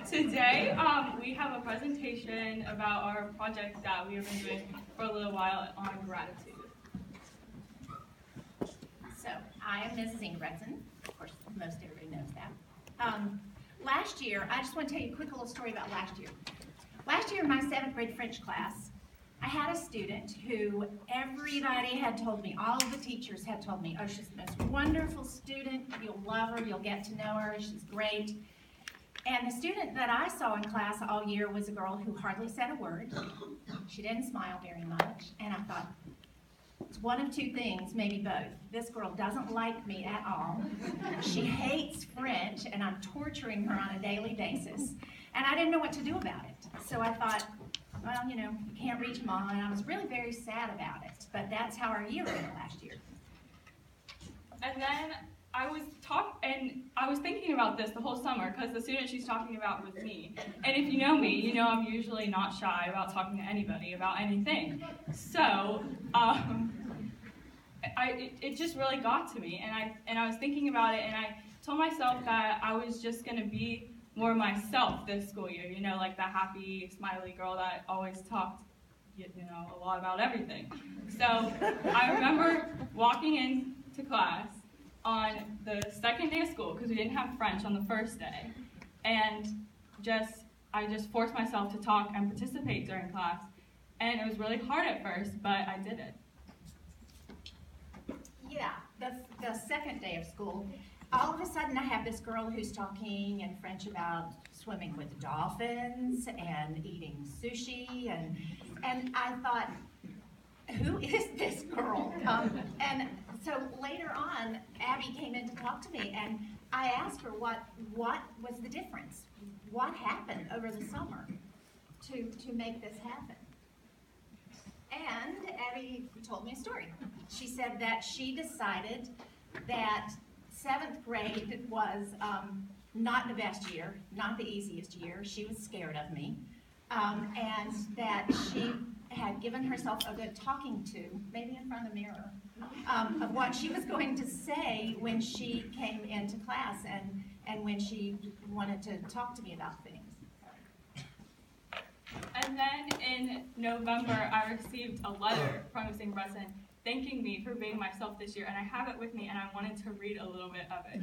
Today, we have a presentation about our project that we have been doing for a little while on gratitude. So, I am Mrs. Ingebretson. Of course, most everybody knows that. Last year, I just want to tell you a quick little story about last year. Last year in my 7th grade French class, I had a student who everybody had told me, all of the teachers had told me, oh, she's the most wonderful student, you'll love her, you'll get to know her, she's great. And the student that I saw in class all year was a girl who hardly said a word. She didn't smile very much, and I thought, it's one of two things, maybe both. This girl doesn't like me at all. She hates French, and I'm torturing her on a daily basis. And I didn't know what to do about it. So I thought, well, you know, you can't reach them all, and I was really very sad about it. But that's how our year went last year. And then I was thinking about this the whole summer because the student she's talking about was me. And if you know me, you know I'm usually not shy about talking to anybody about anything. So it just really got to me, and I was thinking about it, and I told myself that I was just going to be more myself this school year, you know, like the happy, smiley girl that always talked, you know, a lot about everything. So I remember walking into class on the second day of school, because we didn't have French on the first day, and I just forced myself to talk and participate during class, and it was really hard at first, but I did it. Yeah, the second day of school, all of a sudden I have this girl who's talking in French about swimming with dolphins and eating sushi, and I thought, who is this girl? And so later on, Abby came in to talk to me, and I asked her what was the difference? What happened over the summer to make this happen? And Abby told me a story. She said that she decided that 7th grade was not the best year, not the easiest year. She was scared of me, and that she had given herself a good talking to, maybe in front of the mirror, of what she was going to say when she came into class and when she wanted to talk to me about things. And then in November, I received a letter from Ms. Ingebretson thanking me for being myself this year, and I have it with me, and I wanted to read a little bit of it.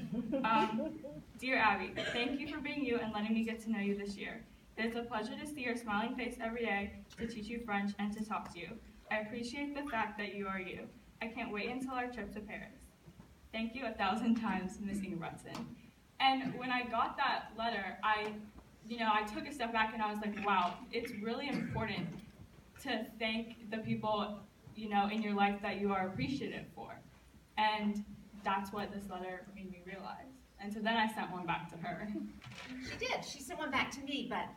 Dear Abby, thank you for being you and letting me get to know you this year. It is a pleasure to see your smiling face every day, to teach you French, and to talk to you. I appreciate the fact that you are you. I can't wait until our trip to Paris. Thank you 1,000 times, Ms. Ingebretson. And when I got that letter, I took a step back and I was like, wow, it's really important to thank the people, you know, in your life that you are appreciative for. And that's what this letter made me realize. And so then I sent one back to her. She did. She sent one back to me, but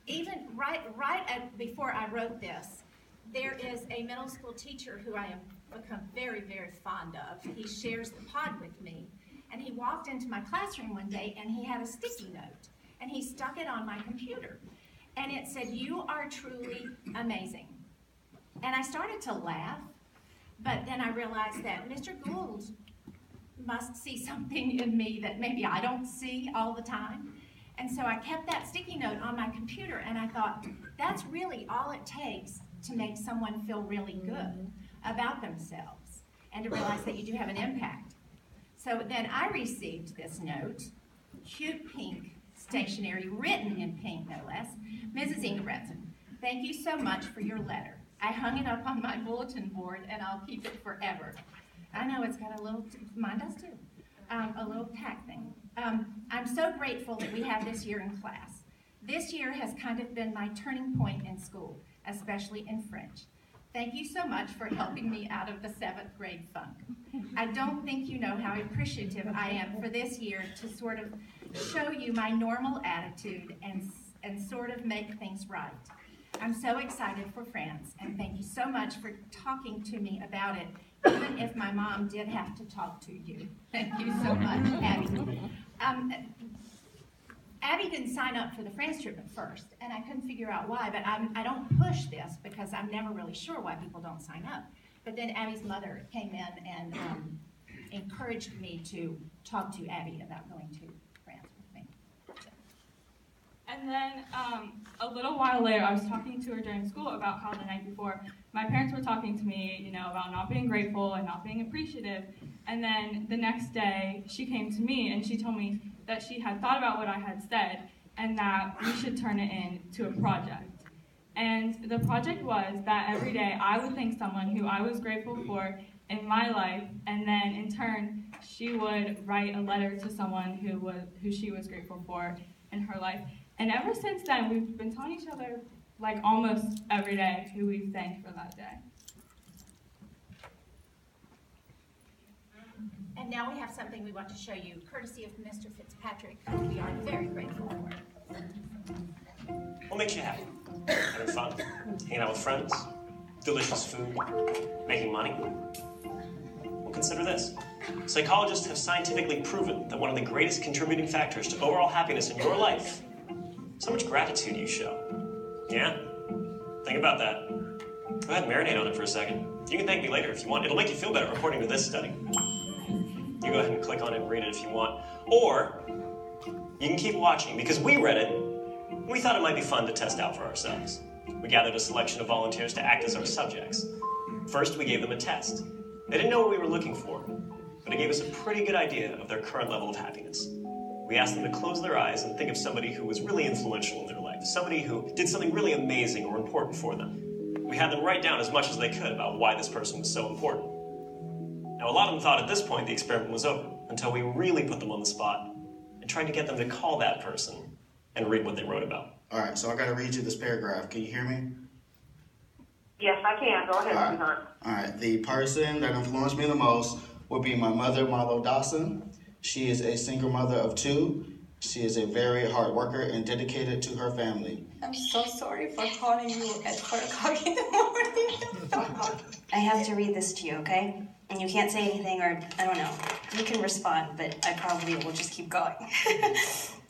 even right before I wrote this, there is a middle school teacher who I have become very, very fond of. He shares the pod with me, and he walked into my classroom one day, and he had a sticky note, and he stuck it on my computer, and it said, "You are truly amazing." And I started to laugh, but then I realized that Mr. Gould must see something in me that maybe I don't see all the time. And so I kept that sticky note on my computer, and I thought, that's really all it takes to make someone feel really good about themselves and to realize that you do have an impact. So then I received this note, cute pink stationery, written in pink no less. Mrs. Ingebretson, thank you so much for your letter. I hung it up on my bulletin board, and I'll keep it forever. I know it's got a little, mine does too, a little tack thing. I'm so grateful that we have this year in class. This year has kind of been my turning point in school, especially in French. Thank you so much for helping me out of the 7th grade funk. I don't think you know how appreciative I am for this year to sort of show you my normal attitude and sort of make things right. I'm so excited for France, and thank you so much for talking to me about it, even if my mom did have to talk to you. Thank you so much, Abby. Abby didn't sign up for the France trip at first, and I couldn't figure out why, but I don't push this because I'm never really sure why people don't sign up. But then Abby's mother came in and encouraged me to talk to Abby about going to France with me. And then a little while later, I was talking to her during school about how the night before, my parents were talking to me, you know, about not being grateful and not being appreciative. And then the next day, she came to me and she told me that she had thought about what I had said and that we should turn it into a project. And the project was that every day I would thank someone who I was grateful for in my life, and then in turn, she would write a letter to someone who she was grateful for in her life. And ever since then, we've been telling each other, like, almost every day who we've thanked for that day. And now we have something we want to show you, courtesy of Mr. Fitzpatrick, who we are very grateful for. What makes you happy? Having fun? Hanging out with friends? Delicious food? Making money? Well, consider this. Psychologists have scientifically proven that one of the greatest contributing factors to overall happiness in your life is how much gratitude you show. Yeah? Think about that. Go ahead and marinate on it for a second. You can thank me later if you want. It'll make you feel better, according to this study. You go ahead and click on it and read it if you want. Or you can keep watching, because we read it and we thought it might be fun to test out for ourselves. We gathered a selection of volunteers to act as our subjects. First, we gave them a test. They didn't know what we were looking for, but it gave us a pretty good idea of their current level of happiness. We asked them to close their eyes and think of somebody who was really influential in their life, somebody who did something really amazing or important for them. We had them write down as much as they could about why this person was so important. Now, a lot of them thought at this point the experiment was over, until we really put them on the spot and tried to get them to call that person and read what they wrote about. All right, so I got to read you this paragraph. Can you hear me? Yes, I can. Go ahead, sweetheart. All right, the person that influenced me the most would be my mother, Marlo Dawson. She is a single mother of 2. She is a very hard worker and dedicated to her family. I'm so sorry for calling you at 4 o'clock in the morning. I have to read this to you, okay? And you can't say anything, or, I don't know. You can respond, but I probably will just keep going.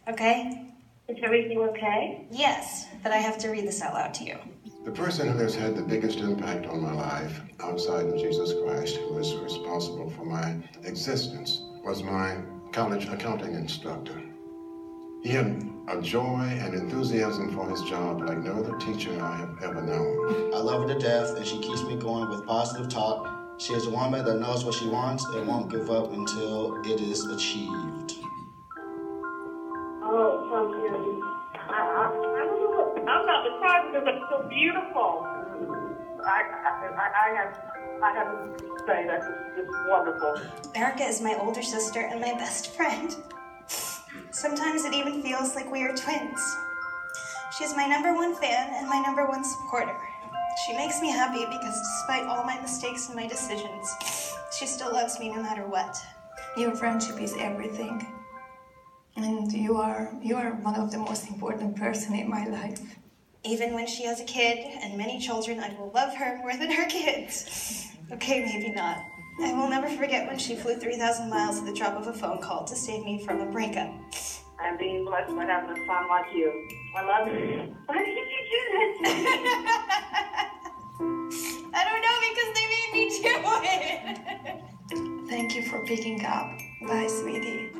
Okay? Is everything okay? Yes, but I have to read this out loud to you. The person who has had the biggest impact on my life, outside of Jesus Christ, who is responsible for my existence, was my college accounting instructor. He had a joy and enthusiasm for his job like no other teacher I have ever known. I love her to death, and she keeps me going with positive talk. She is a woman that knows what she wants and won't give up until it is achieved. Oh, something. I'm about to cry because it's so beautiful. I have to say that it's wonderful. Erica is my older sister and my best friend. Sometimes it even feels like we are twins. She's my #1 fan and my #1 supporter. She makes me happy because despite all my mistakes and my decisions, she still loves me no matter what. Your friendship is everything. And you are one of the most important person in my life. Even when she has a kid and many children, I will love her more than her kids. Okay, maybe not. I will never forget when she flew 3,000 miles at the drop of a phone call to save me from a breakup. I'm being blessed by having a son like you. I love you. Why did you do this? I don't know, because they made me do it. Thank you for picking up. Bye, sweetie.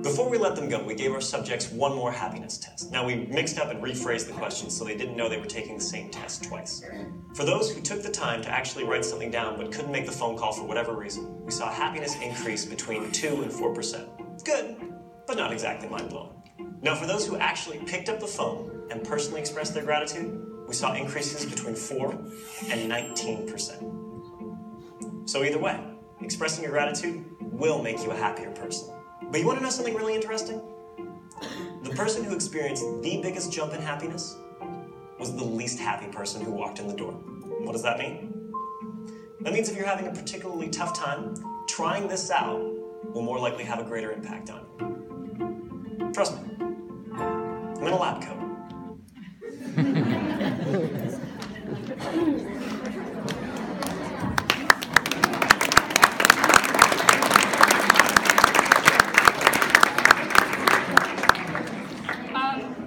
Before we let them go, we gave our subjects one more happiness test. Now, we mixed up and rephrased the questions so they didn't know they were taking the same test twice. For those who took the time to actually write something down but couldn't make the phone call for whatever reason, we saw happiness increase between 2 and 4%. Good, but not exactly mind-blowing. Now, for those who actually picked up the phone and personally expressed their gratitude, we saw increases between 4 and 19%. So either way, expressing your gratitude will make you a happier person. But you want to know something really interesting? The person who experienced the biggest jump in happiness was the least happy person who walked in the door. What does that mean? That means if you're having a particularly tough time, trying this out will more likely have a greater impact on you. Trust me, I'm in a lab coat.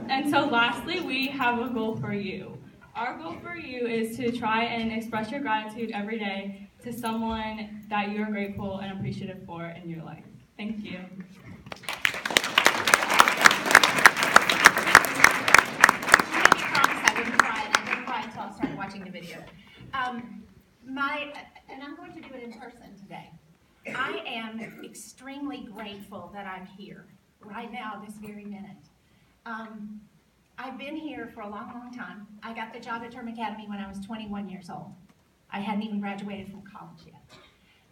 And so lastly, we have a goal for you. Our goal for you is to try and express your gratitude every day to someone that you are grateful and appreciative for in your life. Thank you. I wouldn't cry, and I didn't cry until I started watching the video. And I'm going to do it in person today. I am extremely grateful that I'm here right now, this very minute. I've been here for a long, long time. I got the job at Term Academy when I was 21 years old. I hadn't even graduated from college yet.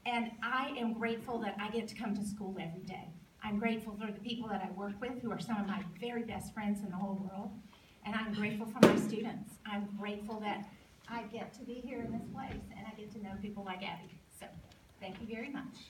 And I am grateful that I get to come to school every day. I'm grateful for the people that I work with, who are some of my very best friends in the whole world. And I'm grateful for my students. I'm grateful that I get to be here in this place and I get to know people like Abby. So, thank you very much.